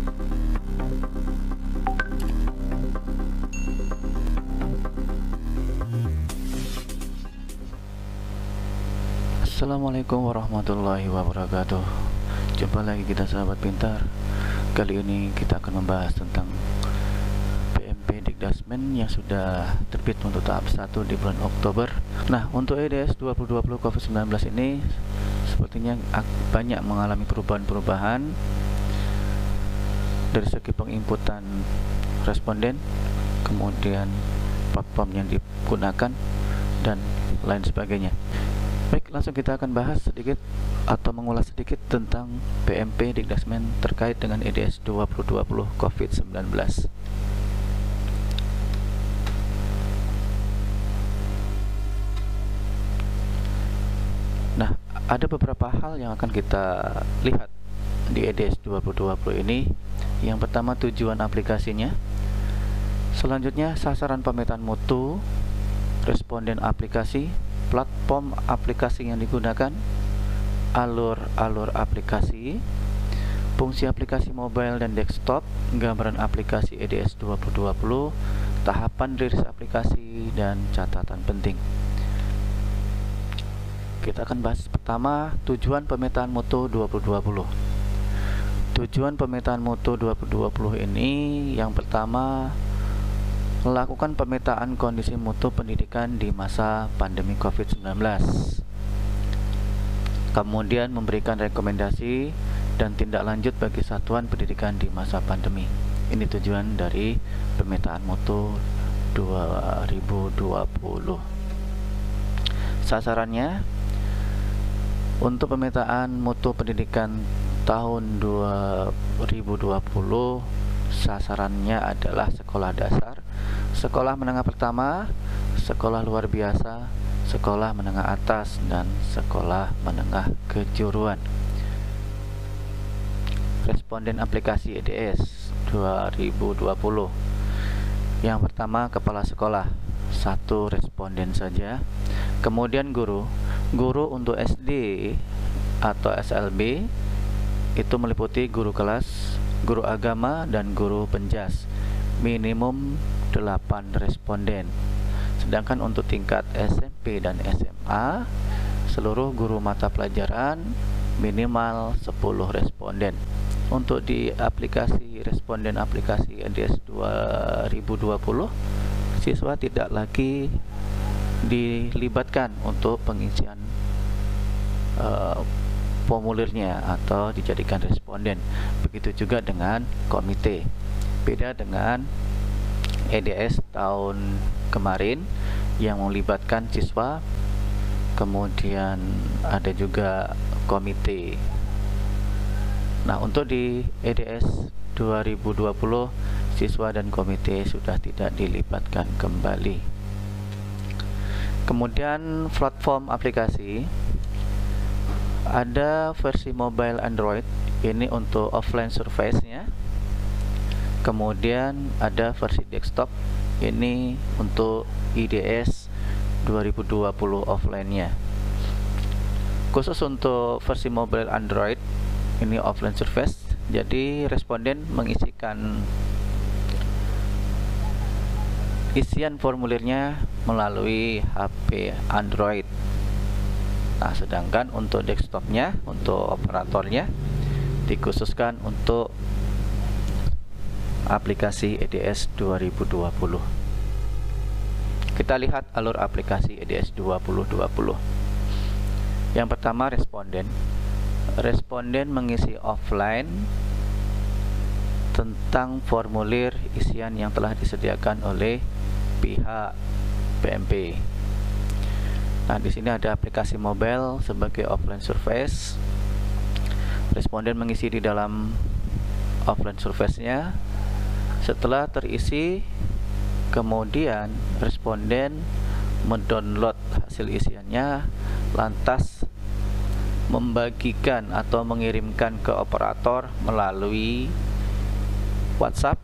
Assalamualaikum warahmatullahi wabarakatuh. Jumpa lagi kita sahabat pintar. Kali ini kita akan membahas tentang PMP Dikdasmen yang sudah terbit untuk tahap 1 di bulan Oktober. Nah, untuk EDS 2020 COVID-19 ini sepertinya banyak mengalami perubahan-perubahan dari segi penginputan responden, kemudian platform yang digunakan, dan lain sebagainya. Baik, langsung kita akan bahas sedikit atau mengulas sedikit tentang PMP Dikdasmen terkait dengan EDS 2020 COVID-19. Nah, ada beberapa hal yang akan kita lihat di EDS 2020 ini. Yang pertama, tujuan aplikasinya. Selanjutnya, sasaran pemetaan mutu, responden aplikasi, platform aplikasi yang digunakan, alur-alur aplikasi, fungsi aplikasi mobile dan desktop, gambaran aplikasi EDS 2020, tahapan rilis aplikasi, dan catatan penting. Kita akan bahas pertama, tujuan pemetaan mutu 2020. Tujuan pemetaan mutu 2020 ini yang pertama, melakukan pemetaan kondisi mutu pendidikan di masa pandemi COVID-19. Kemudian memberikan rekomendasi dan tindak lanjut bagi satuan pendidikan di masa pandemi. Ini tujuan dari pemetaan mutu 2020. Sasarannya, untuk pemetaan mutu pendidikan tahun 2020, sasarannya adalah sekolah dasar, sekolah menengah pertama, sekolah luar biasa, sekolah menengah atas, dan sekolah menengah kejuruan. Responden aplikasi EDS 2020. Yang pertama, kepala sekolah, 1 responden saja. Kemudian guru untuk SD atau SLB itu meliputi guru kelas, guru agama, dan guru penjas, minimum 8 responden. Sedangkan untuk tingkat SMP dan SMA, seluruh guru mata pelajaran minimal 10 responden. Untuk di aplikasi responden aplikasi EDS 2020, siswa tidak lagi dilibatkan untuk pengisian formulirnya atau dijadikan responden. Begitu juga dengan komite. Beda dengan EDS tahun kemarin yang melibatkan siswa, kemudian ada juga komite. Nah, untuk di EDS 2020, siswa dan komite sudah tidak dilibatkan kembali. Kemudian platform aplikasi, ada versi mobile Android, ini untuk offline surface-nya. Kemudian ada versi desktop, ini untuk IDS 2020 offline-nya. Khusus untuk versi mobile Android, ini offline surface, jadi responden mengisikan isian formulirnya melalui HP Android. Nah, sedangkan untuk desktopnya, untuk operatornya dikhususkan untuk aplikasi EDS 2020. Kita lihat alur aplikasi EDS 2020. Yang pertama, responden mengisi offline tentang formulir isian yang telah disediakan oleh pihak PMP. Nah, di sini ada aplikasi mobile sebagai offline surface. Responden mengisi di dalam offline surface-nya. Setelah terisi, kemudian responden mendownload hasil isiannya, lantas membagikan atau mengirimkan ke operator melalui WhatsApp,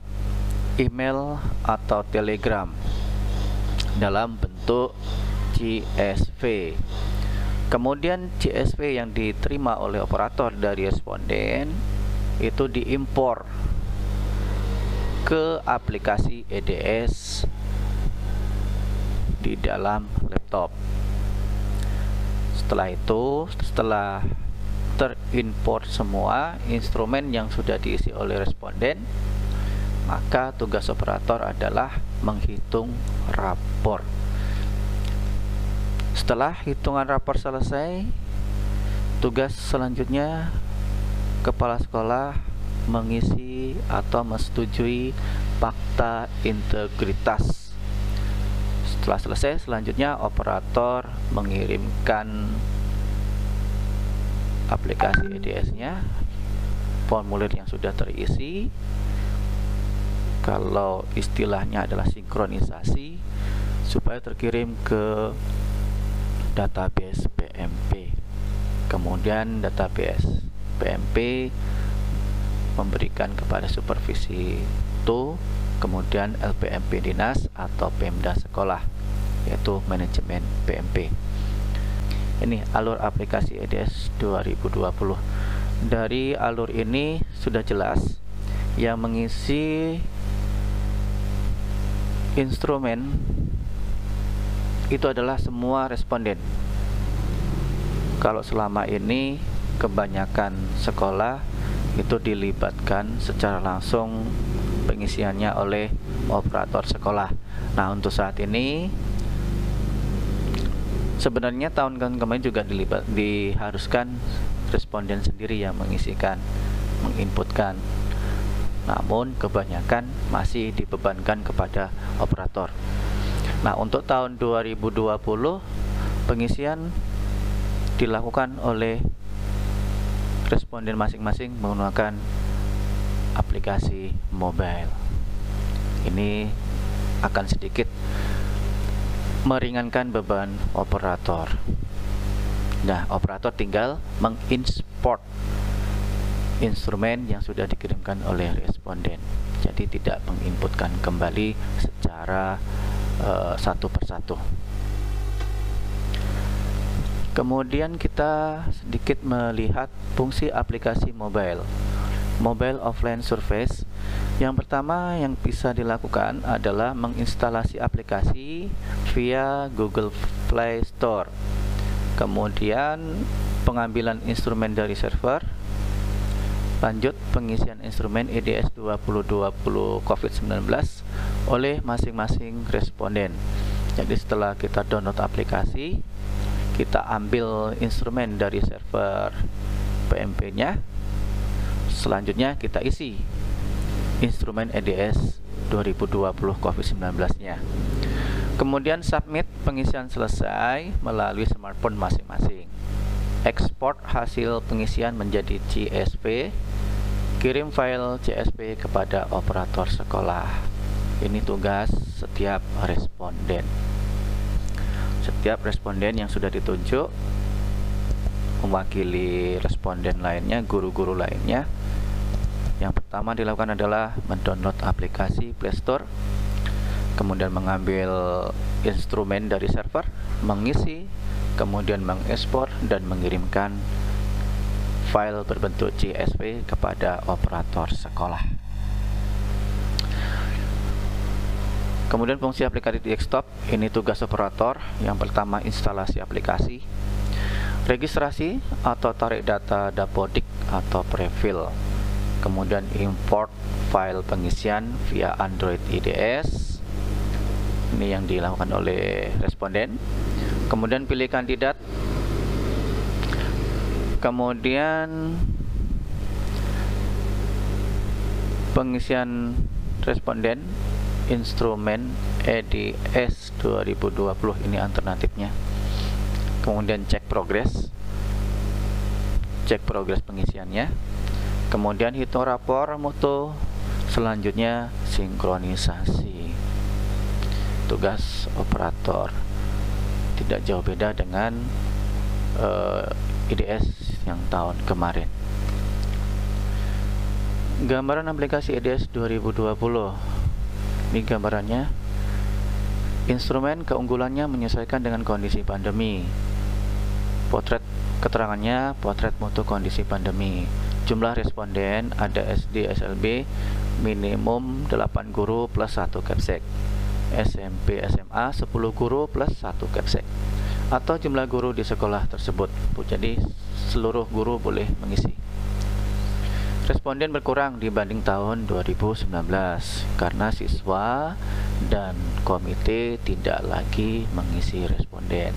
email, atau Telegram dalam bentuk CSV. Kemudian CSV yang diterima oleh operator dari responden itu diimpor ke aplikasi EDS di dalam laptop. Setelah itu, setelah terimport semua instrumen yang sudah diisi oleh responden, maka tugas operator adalah menghitung rapor. Setelah hitungan rapor selesai, tugas selanjutnya kepala sekolah mengisi atau menyetujui fakta integritas. Setelah selesai, selanjutnya operator mengirimkan aplikasi EDS-nya, formulir yang sudah terisi. Kalau istilahnya adalah sinkronisasi, supaya terkirim ke database PMP. Kemudian database PMP memberikan kepada supervisi itu, kemudian LPMP dinas atau Pemda sekolah, yaitu manajemen PMP. Ini alur aplikasi EDS 2020. Dari alur ini sudah jelas yang mengisi instrumen itu adalah semua responden. Kalau selama ini kebanyakan sekolah itu dilibatkan secara langsung pengisiannya oleh operator sekolah. Nah, untuk saat ini sebenarnya tahun kemarin juga diharuskan responden sendiri yang mengisikan, menginputkan. Namun kebanyakan masih dibebankan kepada operator. Nah, untuk tahun 2020 pengisian dilakukan oleh responden masing-masing menggunakan aplikasi mobile. Ini akan sedikit meringankan beban operator. Nah, operator tinggal mengimport instrumen yang sudah dikirimkan oleh responden. Jadi tidak menginputkan kembali secara satu persatu. Kemudian kita sedikit melihat fungsi aplikasi mobile offline surface. Yang pertama yang bisa dilakukan adalah menginstalasi aplikasi via Google Play Store. Kemudian pengambilan instrumen dari server. Lanjut pengisian instrumen EDS 2020 COVID-19 oleh masing-masing responden. Jadi setelah kita download aplikasi, kita ambil instrumen dari server PMP-nya. Selanjutnya kita isi instrumen EDS 2020 COVID-19-nya. Kemudian submit pengisian selesai melalui smartphone masing-masing. Ekspor hasil pengisian menjadi CSV, kirim file CSV kepada operator sekolah. Ini tugas setiap responden. Setiap responden yang sudah ditunjuk mewakili responden lainnya, guru-guru lainnya. Yang pertama dilakukan adalah mendownload aplikasi Play Store, kemudian mengambil instrumen dari server, mengisi, kemudian mengekspor dan mengirimkan file berbentuk CSV kepada operator sekolah. Kemudian fungsi aplikasi desktop, ini tugas operator. Yang pertama instalasi aplikasi, registrasi atau tarik data dapodik atau prefill, kemudian import file pengisian via Android IDS. Ini yang dilakukan oleh responden. Kemudian pilih kandidat, kemudian pengisian responden instrumen EDS 2020, ini alternatifnya. Kemudian cek progres pengisiannya, kemudian hitung rapor mutu, selanjutnya sinkronisasi. Tugas operator tidak jauh beda dengan IDS yang tahun kemarin. Gambaran aplikasi EDS 2020. Ini gambarannya. Instrumen keunggulannya menyesuaikan dengan kondisi pandemi. Potret keterangannya, potret mutu kondisi pandemi. Jumlah responden ada SD, SLB minimum 8 guru plus 1 capsek. SMP SMA 10 guru plus 1 capsek, atau jumlah guru di sekolah tersebut. Jadi seluruh guru boleh mengisi. Responden berkurang dibanding tahun 2019 karena siswa dan komite tidak lagi mengisi responden.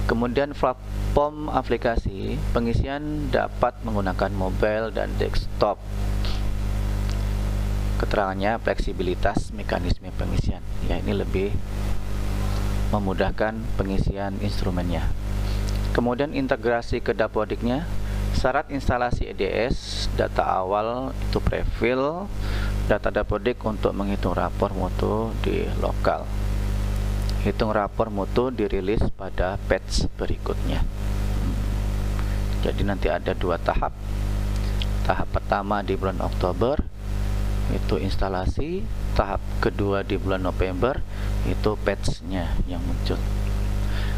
Kemudian platform aplikasi pengisian dapat menggunakan mobile dan desktop. Keterangannya fleksibilitas mekanisme pengisian. Ya, ini lebih memudahkan pengisian instrumennya. Kemudian integrasi ke Dapodiknya. Syarat instalasi EDS, data awal itu prefill, data Dapodik untuk menghitung rapor mutu di lokal. Hitung rapor mutu dirilis pada batch berikutnya. Jadi nanti ada 2 tahap. Tahap pertama di bulan Oktober itu instalasi, tahap kedua di bulan November itu batch-nya yang muncul.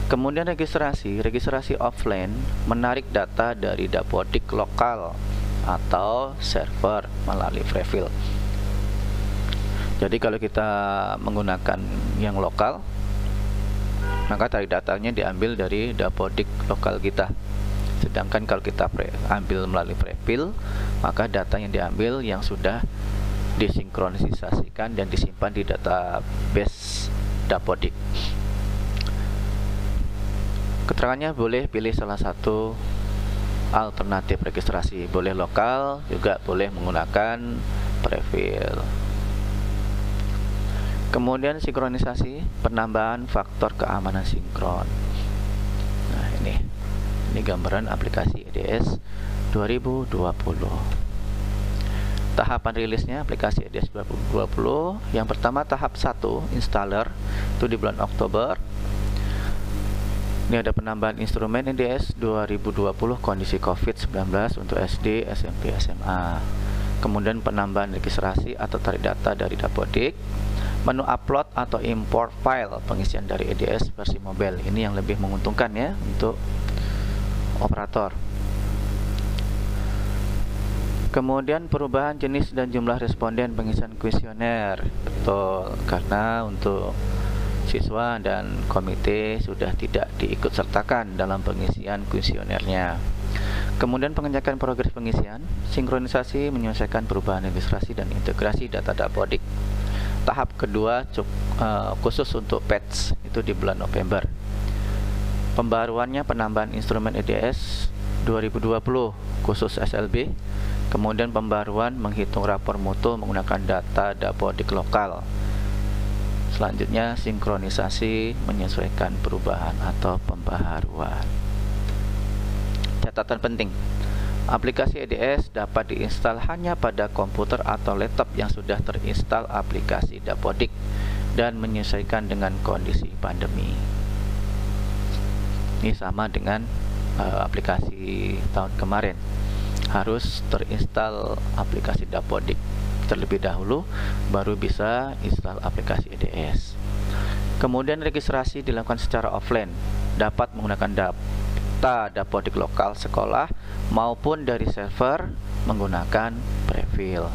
Kemudian registrasi offline menarik data dari Dapodik lokal atau server melalui prefill. Jadi kalau kita menggunakan yang lokal, maka tarik datanya diambil dari Dapodik lokal kita. Sedangkan kalau kita ambil melalui prefill, maka data yang diambil yang sudah disinkronisasikan dan disimpan di database Dapodik. Keterangannya boleh pilih salah satu alternatif registrasi, boleh lokal, juga boleh menggunakan prefill. Kemudian sinkronisasi, penambahan faktor keamanan sinkron. Nah, ini gambaran aplikasi EDS 2020. Tahapan rilisnya aplikasi EDS 2020. Yang pertama tahap 1 installer itu di bulan Oktober. Ini ada penambahan instrumen EDS 2020 kondisi COVID-19 untuk SD, SMP, SMA. Kemudian penambahan registrasi atau tarik data dari Dapodik. Menu upload atau import file pengisian dari EDS versi mobile. Ini yang lebih menguntungkan ya untuk operator. Kemudian perubahan jenis dan jumlah responden pengisian kuesioner. Betul, karena untuk siswa dan komite sudah tidak diikut sertakan dalam pengisian kuesionernya. Kemudian pengecekan progres pengisian, sinkronisasi menyesuaikan perubahan registrasi dan integrasi data Dapodik. Tahap kedua khusus untuk patch itu di bulan November. Pembaruannya penambahan instrumen EDS 2020 khusus SLB. Kemudian pembaruan menghitung rapor mutu menggunakan data Dapodik lokal. Selanjutnya sinkronisasi menyesuaikan perubahan atau pembaharuan. Catatan penting, aplikasi EDS dapat diinstal hanya pada komputer atau laptop yang sudah terinstal aplikasi Dapodik dan menyesuaikan dengan kondisi pandemi. Ini sama dengan aplikasi tahun kemarin, harus terinstal aplikasi Dapodik terlebih dahulu, baru bisa install aplikasi EDS. Kemudian registrasi dilakukan secara offline, dapat menggunakan data Dapodik lokal sekolah maupun dari server menggunakan prefill.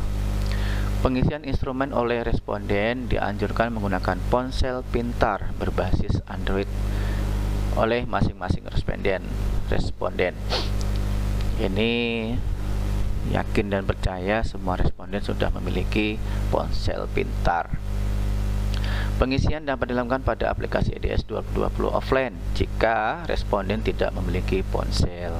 Pengisian instrumen oleh responden dianjurkan menggunakan ponsel pintar berbasis Android oleh masing-masing responden. Ini yakin dan percaya semua responden sudah memiliki ponsel pintar. Pengisian dapat dilakukan pada aplikasi EDS 2020 offline jika responden tidak memiliki ponsel,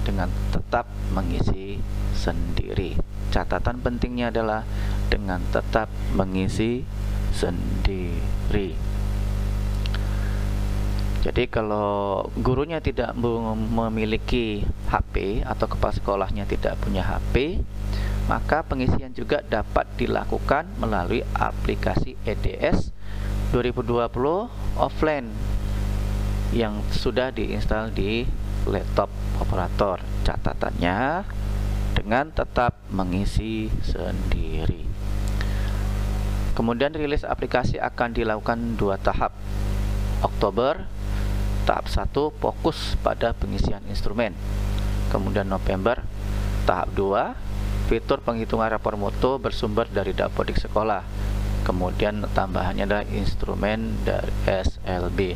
dengan tetap mengisi sendiri. Catatan pentingnya adalah dengan tetap mengisi sendiri. Jadi kalau gurunya tidak memiliki HP atau kepala sekolahnya tidak punya HP, maka pengisian juga dapat dilakukan melalui aplikasi EDS 2020 offline yang sudah diinstal di laptop operator. Catatannya dengan tetap mengisi sendiri. Kemudian rilis aplikasi akan dilakukan 2 tahap. Oktober tahap 1 fokus pada pengisian instrumen. Kemudian November tahap 2 fitur penghitungan rapor mutu bersumber dari Dapodik sekolah. Kemudian tambahannya adalah instrumen dari SLB.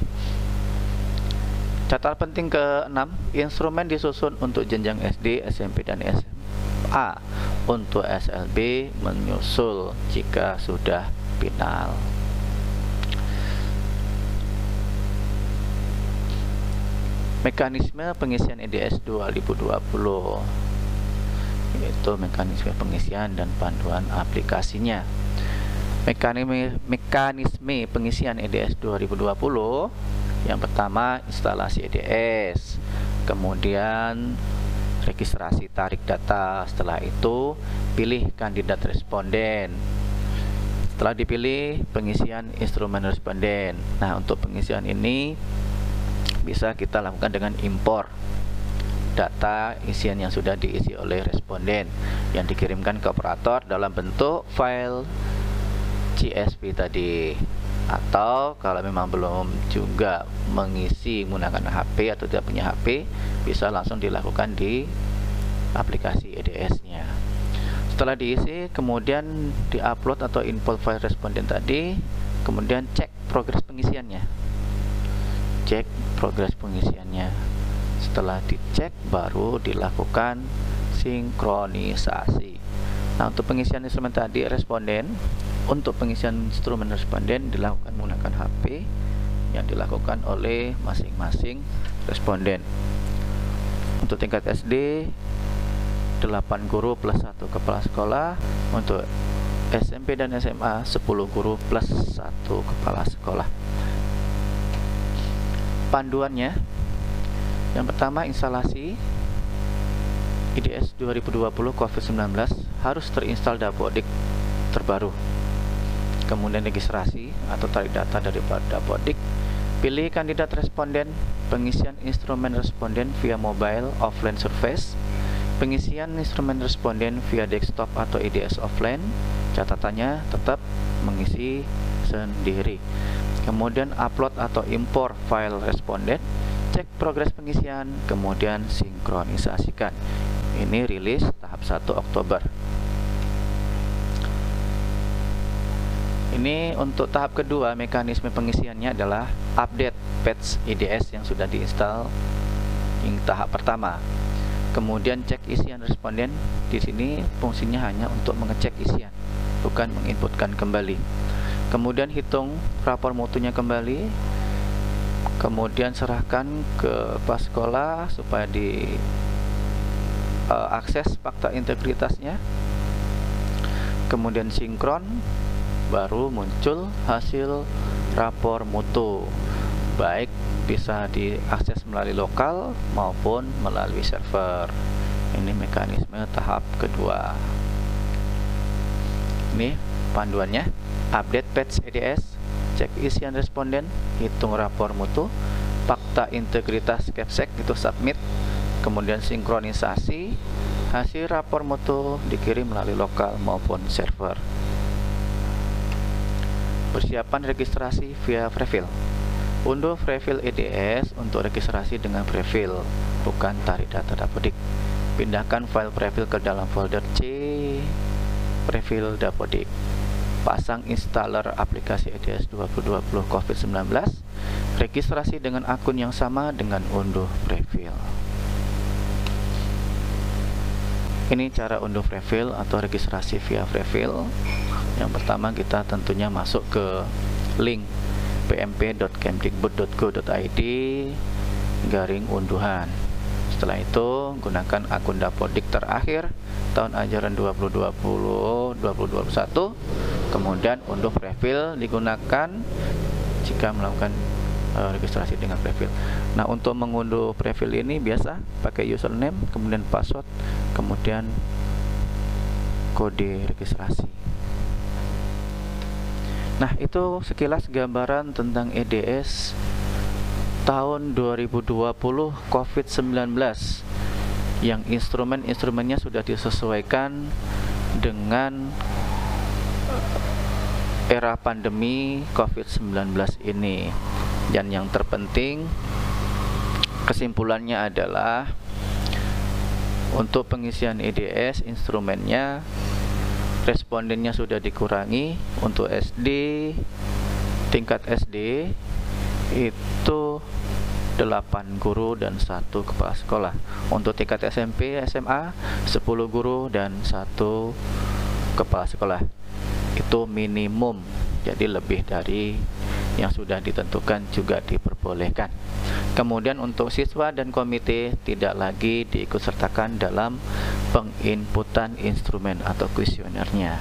Catatan penting ke-6, instrumen disusun untuk jenjang SD, SMP, dan SMA. Untuk SLB menyusul jika sudah final. Mekanisme pengisian EDS 2020, yaitu mekanisme pengisian dan panduan aplikasinya. Mekanisme pengisian EDS 2020, yang pertama instalasi EDS, kemudian registrasi tarik data. Setelah itu pilih kandidat responden. Setelah dipilih, pengisian instrumen responden. Nah, untuk pengisian ini bisa kita lakukan dengan impor data isian yang sudah diisi oleh responden yang dikirimkan ke operator dalam bentuk file CSV tadi. Atau kalau memang belum juga mengisi menggunakan HP atau tidak punya HP, bisa langsung dilakukan di aplikasi EDS-nya. Setelah diisi, kemudian diupload atau import file responden tadi, kemudian cek progres pengisiannya. Cek progres pengisiannya. Setelah dicek, baru dilakukan sinkronisasi. Nah, untuk pengisian instrumen tadi responden, untuk pengisian instrumen responden dilakukan menggunakan HP yang dilakukan oleh masing-masing responden. Untuk tingkat SD 8 guru plus 1 kepala sekolah. Untuk SMP dan SMA 10 guru plus 1 kepala sekolah. Panduannya, yang pertama instalasi IDS 2020 COVID-19 harus terinstall Dapodik terbaru. Kemudian registrasi atau tarik data dari Dapodik. Pilih kandidat responden, pengisian instrumen responden via mobile offline service, pengisian instrumen responden via desktop atau IDS offline. Catatannya tetap mengisi sendiri. Kemudian upload atau impor file responden, cek progres pengisian, kemudian sinkronisasikan. Ini rilis tahap 1 Oktober. Ini untuk tahap kedua, mekanisme pengisiannya adalah update patch IDS yang sudah diinstal yang tahap pertama. Kemudian cek isian responden. Di sini fungsinya hanya untuk mengecek isian, bukan menginputkan kembali. Kemudian hitung rapor mutunya kembali. Kemudian serahkan ke kepala sekolah supaya di akses fakta integritasnya. Kemudian sinkron, baru muncul hasil rapor mutu, baik bisa diakses melalui lokal maupun melalui server. Ini mekanisme tahap kedua. Ini panduannya: update patch EDS, cek isian responden, hitung rapor mutu, fakta integritas capsec itu submit, kemudian sinkronisasi, hasil rapor mutu dikirim melalui lokal maupun server. Persiapan registrasi via Prefill. Unduh Prefill EDS untuk registrasi dengan Prefill, bukan tarik data Dapodik. Pindahkan file Prefill ke dalam folder C Prefill Dapodik. Pasang installer aplikasi EDS 2020 COVID-19. Registrasi dengan akun yang sama dengan unduh Prefill. Ini cara unduh Prefill atau registrasi via Prefill. Yang pertama, kita tentunya masuk ke link pmp.kemdikbud.go.id/unduhan. Setelah itu, gunakan akun Dapodik terakhir tahun ajaran 2020-2021. Kemudian unduh Prefill digunakan jika melakukan registrasi dengan Prefill. Nah, untuk mengunduh Prefill ini biasa pakai username, kemudian password, kemudian kode registrasi. Nah, itu sekilas gambaran tentang EDS tahun 2020 COVID-19 yang instrumennya sudah disesuaikan dengan era pandemi COVID-19 ini. Dan yang terpenting, kesimpulannya adalah Untuk pengisian EDS instrumennya, respondennya sudah dikurangi. Untuk SD, tingkat SD itu 8 guru dan 1 kepala sekolah. Untuk tingkat SMP, SMA 10 guru dan 1 kepala sekolah. Itu minimum, jadi lebih dari yang sudah ditentukan juga diperbolehkan. Kemudian untuk siswa dan komite tidak lagi diikutsertakan dalam penginputan instrumen atau kuesionernya.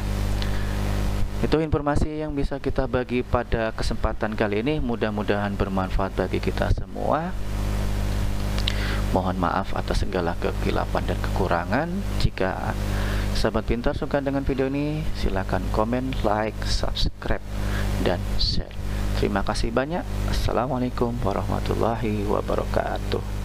Itu informasi yang bisa kita bagi pada kesempatan kali ini. Mudah-mudahan bermanfaat bagi kita semua. Mohon maaf atas segala kekhilafan dan kekurangan. Jika sahabat pintar suka dengan video ini, silakan komen, like, subscribe, dan share. Terima kasih banyak. Assalamualaikum warahmatullahi wabarakatuh.